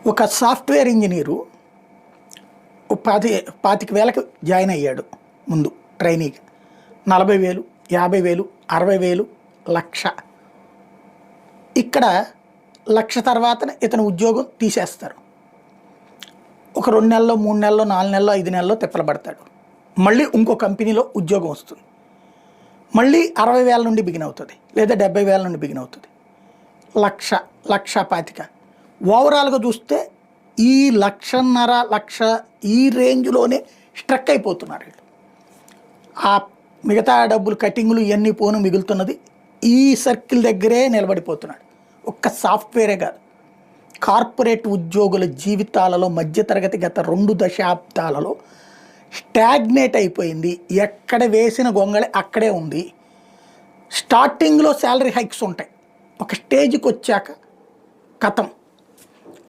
ఒక software engineer ఓ 25,000కి join అయ్యాడు ముందు ట్రైనీగా. 40,000, 50,000, 60,000, 1,00,000. ఇక్కడ 1,00,000 తర్వాత ఇతను ఉద్యోగం తీసేస్తారు. ఒక 2 నెలల్లో, 3 నెలల్లో, 4 నెలల్లో, 5 నెలల్లో తిప్పలు పడతాడు. మళ్ళీ ఇంకో కంపెనీలో ఉద్యోగం వస్తుంది. మళ్ళీ 60,000 నుండి బిగిన్ అవుతుంది, లేదా 70,000 నుండి బిగిన్ అవుతుంది. 1,00,000, 1,25,000. ఓవరాల్గా చూస్తే ఈ 1,50,000, 1,00,000 ఈ రేంజ్లోనే స్ట్రక్ అయిపోతున్నారు వీళ్ళు. ఆ మిగతా డబ్బులు కటింగ్లు ఇవన్నీ పోను మిగులుతున్నది ఈ సర్కిల్ దగ్గరే నిలబడిపోతున్నాడు. ఒక్క సాఫ్ట్వేరే కాదు, కార్పొరేట్ ఉద్యోగుల జీవితాలలో మధ్యతరగతి గత 2 దశాబ్దాలలో స్టాగ్నేట్ అయిపోయింది. ఎక్కడ వేసిన గొంగళి అక్కడే ఉంది. స్టార్టింగ్లో శాలరీ హైక్స్ ఉంటాయి, ఒక స్టేజ్కి వచ్చాక కథం.